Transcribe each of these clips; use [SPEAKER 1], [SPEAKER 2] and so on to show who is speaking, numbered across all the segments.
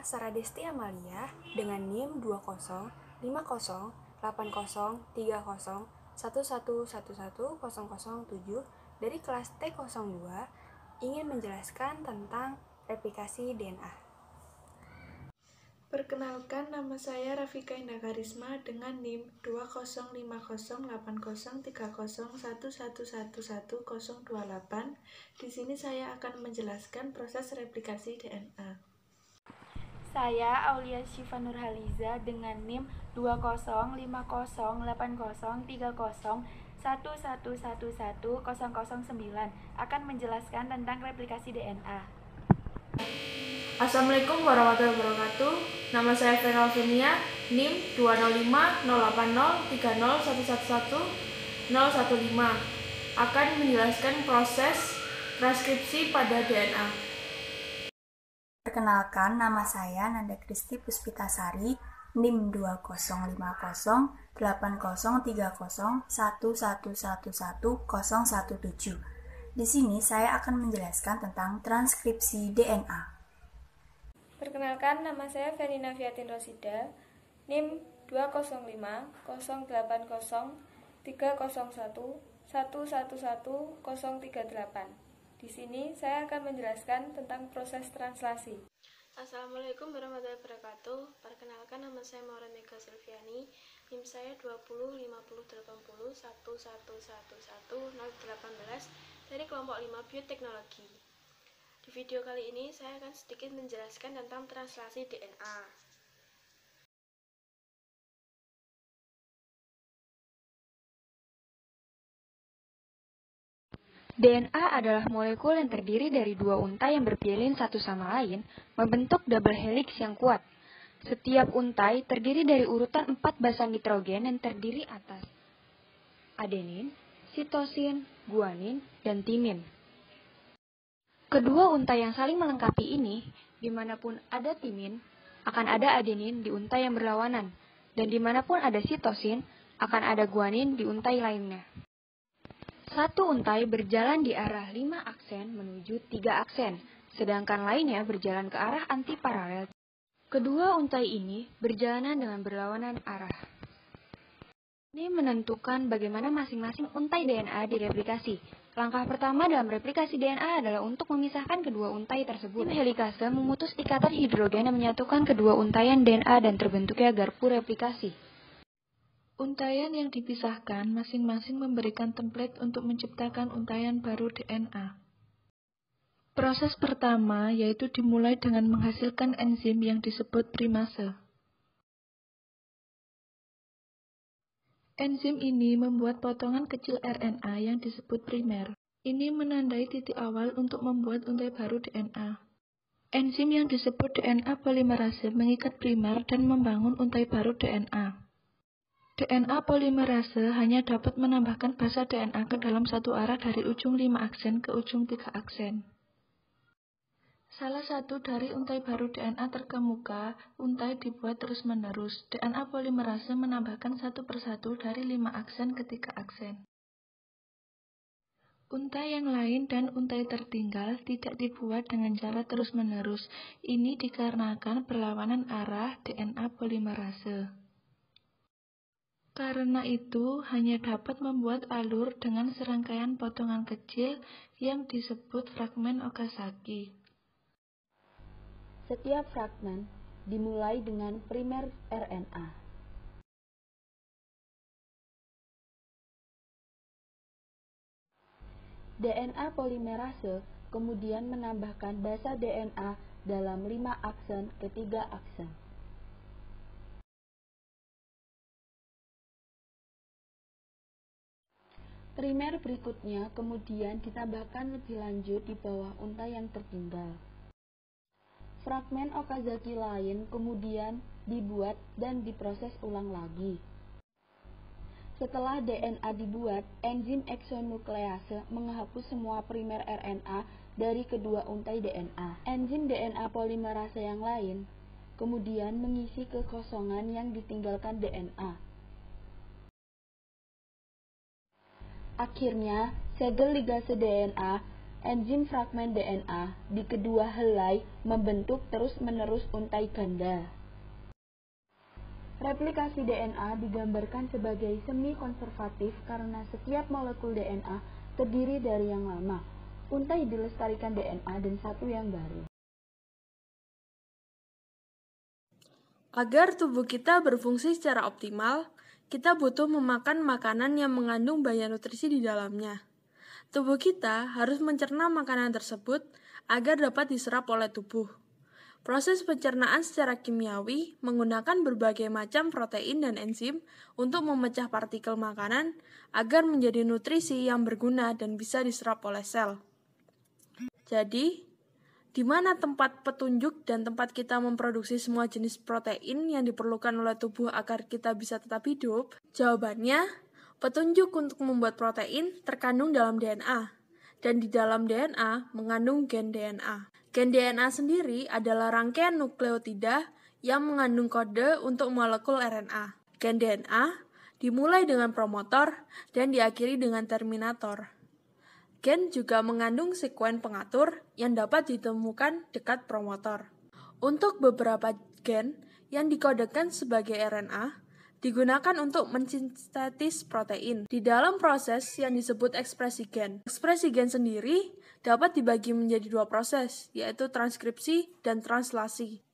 [SPEAKER 1] Sarah Desti Amalia dengan NIM 2050803011111007 dari kelas T02 ingin menjelaskan tentang replikasi DNA.
[SPEAKER 2] Perkenalkan, nama saya Rafika Indah Karisma dengan NIM 2050803011111028. Di sini saya akan menjelaskan proses replikasi DNA.
[SPEAKER 3] Saya Aulia Syifa Nurhaliza dengan NIM 2050803011111009 akan menjelaskan tentang replikasi DNA.
[SPEAKER 4] Assalamualaikum warahmatullahi wabarakatuh. Nama saya Fena Alvinia, NIM 205080301111015 akan menjelaskan proses transkripsi pada DNA.
[SPEAKER 5] Perkenalkan, nama saya Nanda Kristi Puspitasari, NIM 2050803011111017. Di sini saya akan menjelaskan tentang transkripsi DNA.
[SPEAKER 6] Perkenalkan, nama saya Verina Fiatin Rosida, NIM 2050830111038. Di sini saya akan menjelaskan tentang proses translasi.
[SPEAKER 7] Assalamualaikum warahmatullahi wabarakatuh. Perkenalkan, nama saya Maura Mega Silviani, NIM saya 2050801111018 dari kelompok 5 Bioteknologi. Di video kali ini saya akan sedikit menjelaskan tentang translasi DNA.
[SPEAKER 3] DNA adalah molekul yang terdiri dari dua untai yang berpilin satu sama lain, membentuk double helix yang kuat. Setiap untai terdiri dari urutan 4 basa nitrogen yang terdiri atas adenin, sitosin, guanin, dan timin. Kedua untai yang saling melengkapi ini, dimanapun ada timin, akan ada adenin di untai yang berlawanan, dan dimanapun ada sitosin, akan ada guanin di untai lainnya. Satu untai berjalan di arah 5 aksen menuju 3 aksen, sedangkan lainnya berjalan ke arah antiparalel. Kedua untai ini berjalanan dengan berlawanan arah. Ini menentukan bagaimana masing-masing untai DNA direplikasi. Langkah pertama dalam replikasi DNA adalah untuk memisahkan kedua untai tersebut. Enzim helikase memutus ikatan hidrogen yang menyatukan kedua untaian DNA dan terbentuknya garpu replikasi.
[SPEAKER 2] Untaian yang dipisahkan masing-masing memberikan template untuk menciptakan untaian baru DNA. Proses pertama yaitu dimulai dengan menghasilkan enzim yang disebut primase. Enzim ini membuat potongan kecil RNA yang disebut primer. Ini menandai titik awal untuk membuat untai baru DNA. Enzim yang disebut DNA polimerase mengikat primer dan membangun untai baru DNA. DNA polimerase hanya dapat menambahkan basa DNA ke dalam satu arah dari ujung 5 aksen ke ujung 3 aksen. Salah satu dari untai baru DNA terkemuka, untai dibuat terus-menerus. DNA polimerase menambahkan satu persatu dari 5 aksen ke 3 aksen. Untai yang lain dan untai tertinggal tidak dibuat dengan cara terus-menerus. Ini dikarenakan perlawanan arah DNA polimerase. Karena itu, hanya dapat membuat alur dengan serangkaian potongan kecil yang disebut fragmen Okazaki.
[SPEAKER 8] Setiap fragmen dimulai dengan primer RNA. DNA polimerase kemudian menambahkan basa DNA dalam 5 aksen ke 3 aksen. Primer berikutnya kemudian ditambahkan lebih lanjut di bawah untai yang tertinggal. Fragmen Okazaki lain kemudian dibuat dan diproses ulang lagi. Setelah DNA dibuat, enzim eksonuklease menghapus semua primer RNA dari kedua untai DNA. Enzim DNA polimerase yang lain kemudian mengisi kekosongan yang ditinggalkan DNA. Akhirnya, segel ligase DNA enzim fragmen DNA di kedua helai membentuk terus-menerus untai ganda. Replikasi DNA digambarkan sebagai semi konservatif karena setiap molekul DNA terdiri dari yang lama. Untai dilestarikan DNA dan satu yang baru.
[SPEAKER 4] Agar tubuh kita berfungsi secara optimal, kita butuh memakan makanan yang mengandung banyak nutrisi di dalamnya. Tubuh kita harus mencerna makanan tersebut agar dapat diserap oleh tubuh. Proses pencernaan secara kimiawi menggunakan berbagai macam protein dan enzim untuk memecah partikel makanan agar menjadi nutrisi yang berguna dan bisa diserap oleh sel. Jadi, di mana tempat petunjuk dan tempat kita memproduksi semua jenis protein yang diperlukan oleh tubuh agar kita bisa tetap hidup? Jawabannya, petunjuk untuk membuat protein terkandung dalam DNA, dan di dalam DNA mengandung gen DNA. Gen DNA sendiri adalah rangkaian nukleotida yang mengandung kode untuk molekul RNA. Gen DNA dimulai dengan promotor dan diakhiri dengan terminator. Gen juga mengandung sekuen pengatur yang dapat ditemukan dekat promotor. Untuk beberapa gen yang dikodekan sebagai RNA, digunakan untuk mensintetis protein. Di dalam proses yang disebut ekspresi gen. Ekspresi gen sendiri dapat dibagi menjadi dua proses, yaitu transkripsi dan translasi.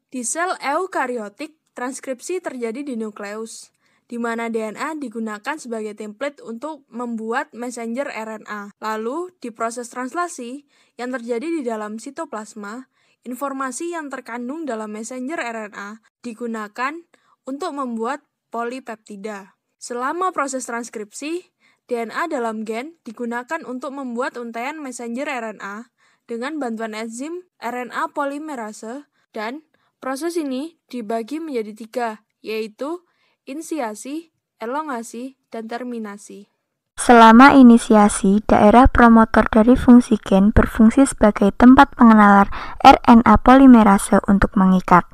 [SPEAKER 4] Di sel eukariotik, transkripsi terjadi di nukleus, di mana DNA digunakan sebagai template untuk membuat messenger RNA. Lalu, di proses translasi yang terjadi di dalam sitoplasma, informasi yang terkandung dalam messenger RNA digunakan untuk membuat polipeptida. Selama proses transkripsi, DNA dalam gen digunakan untuk membuat untaian messenger RNA dengan bantuan enzim RNA polimerase, dan proses ini dibagi menjadi 3, yaitu inisiasi, elongasi, dan terminasi.
[SPEAKER 5] Selama inisiasi, daerah promotor dari fungsi gen berfungsi sebagai tempat pengenalan RNA polimerase untuk mengikat.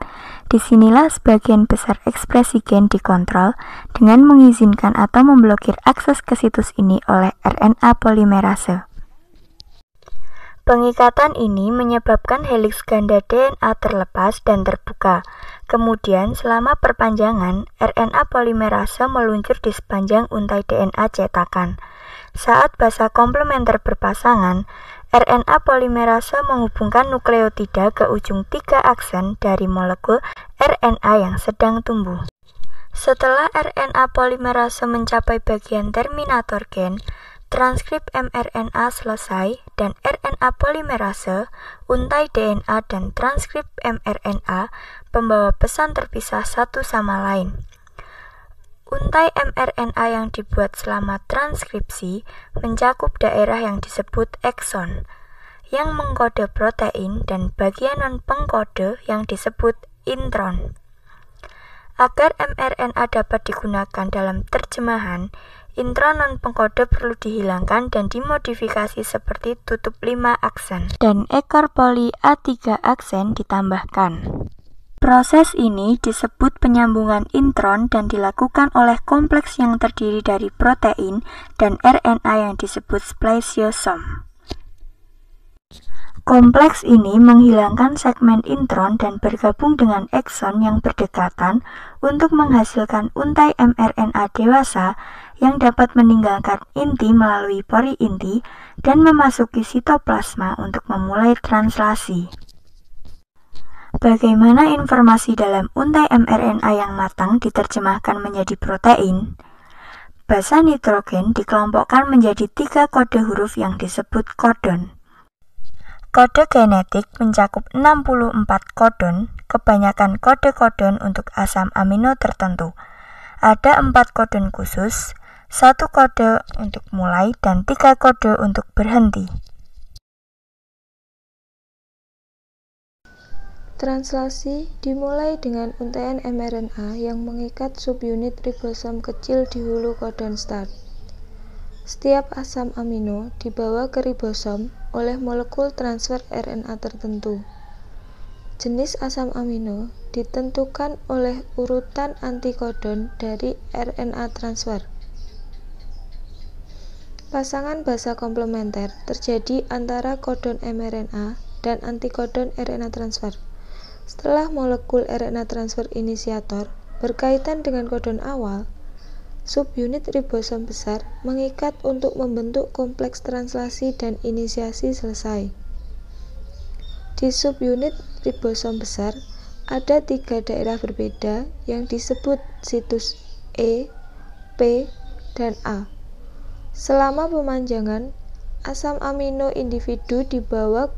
[SPEAKER 5] Disinilah sebagian besar ekspresi gen dikontrol dengan mengizinkan atau memblokir akses ke situs ini oleh RNA polimerase. Pengikatan ini menyebabkan heliks ganda DNA terlepas dan terbuka. Kemudian, selama perpanjangan, RNA polimerase meluncur di sepanjang untai DNA cetakan. Saat basa komplementer berpasangan, RNA polimerase menghubungkan nukleotida ke ujung 3 aksen dari molekul RNA yang sedang tumbuh. Setelah RNA polimerase mencapai bagian terminator gen, transkrip mRNA selesai dan RNA polimerase, untai DNA dan transkrip mRNA membawa pesan terpisah satu sama lain. Untai mRNA yang dibuat selama transkripsi mencakup daerah yang disebut ekson, yang mengkode protein, dan bagian non-pengkode yang disebut intron. Agar mRNA dapat digunakan dalam terjemahan, intron non-pengkode perlu dihilangkan dan dimodifikasi seperti tutup 5 aksen, dan ekor poli A3 aksen ditambahkan. Proses ini disebut penyambungan intron dan dilakukan oleh kompleks yang terdiri dari protein dan RNA yang disebut spliceosome. Kompleks ini menghilangkan segmen intron dan bergabung dengan ekson yang berdekatan untuk menghasilkan untai mRNA dewasa yang dapat meninggalkan inti melalui pori inti dan memasuki sitoplasma untuk memulai translasi. Bagaimana informasi dalam untai mRNA yang matang diterjemahkan menjadi protein? Basa nitrogen dikelompokkan menjadi 3 kode huruf yang disebut kodon. Kode genetik mencakup 64 kodon, kebanyakan kode kodon untuk asam amino tertentu. Ada 4 kodon khusus, 1 kode untuk mulai, dan 3 kode untuk berhenti.
[SPEAKER 2] Translasi dimulai dengan untaian mRNA yang mengikat subunit ribosom kecil di hulu kodon start. Setiap asam amino dibawa ke ribosom oleh molekul transfer RNA tertentu. Jenis asam amino ditentukan oleh urutan antikodon dari RNA transfer. Pasangan basa komplementer terjadi antara kodon mRNA dan antikodon RNA transfer. Setelah molekul RNA transfer inisiator berkaitan dengan kodon awal, subunit ribosom besar mengikat untuk membentuk kompleks translasi dan inisiasi selesai. Di subunit ribosom besar, ada 3 daerah berbeda yang disebut situs E, P, dan A. Selama pemanjangan, asam amino individu dibawa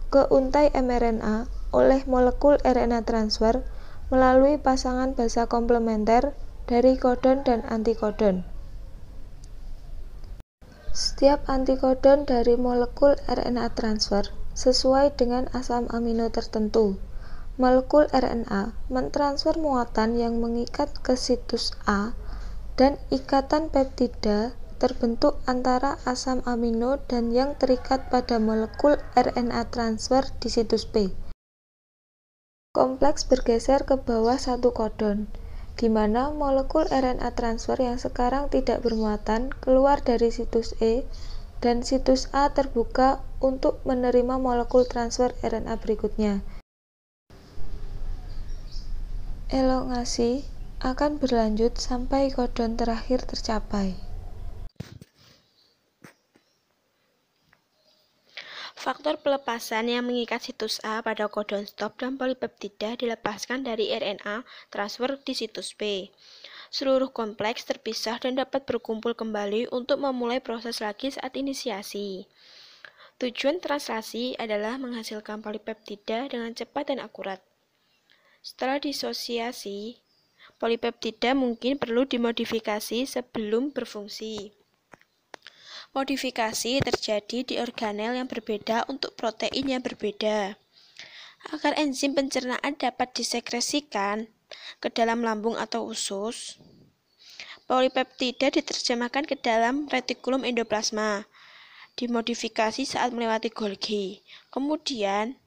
[SPEAKER 2] ke untai mRNA oleh molekul RNA transfer melalui pasangan basa komplementer dari kodon dan antikodon. Setiap antikodon dari molekul RNA transfer sesuai dengan asam amino tertentu. Molekul RNA mentransfer muatan yang mengikat ke situs A dan ikatan peptida terbentuk antara asam amino dan yang terikat pada molekul RNA transfer di situs P. Kompleks bergeser ke bawah satu kodon, di mana molekul RNA transfer yang sekarang tidak bermuatan keluar dari situs E dan situs A terbuka untuk menerima molekul transfer RNA berikutnya. Elongasi akan berlanjut sampai kodon terakhir tercapai.
[SPEAKER 7] Faktor pelepasan yang mengikat situs A pada kodon stop dan polipeptida dilepaskan dari RNA transfer di situs P. Seluruh kompleks terpisah dan dapat berkumpul kembali untuk memulai proses lagi saat inisiasi. Tujuan translasi adalah menghasilkan polipeptida dengan cepat dan akurat. Setelah disosiasi, polipeptida mungkin perlu dimodifikasi sebelum berfungsi. Modifikasi terjadi di organel yang berbeda untuk protein yang berbeda. Agar enzim pencernaan dapat disekresikan ke dalam lambung atau usus, polipeptida diterjemahkan ke dalam retikulum endoplasma, dimodifikasi saat melewati Golgi, kemudian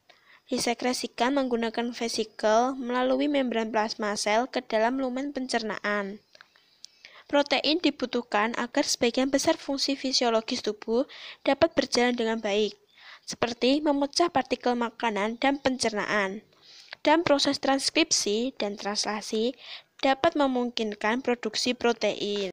[SPEAKER 7] disekresikan menggunakan vesikel melalui membran plasma sel ke dalam lumen pencernaan. Protein dibutuhkan agar sebagian besar fungsi fisiologis tubuh dapat berjalan dengan baik, seperti memecah partikel makanan dan pencernaan. Dan proses transkripsi dan translasi dapat memungkinkan produksi protein.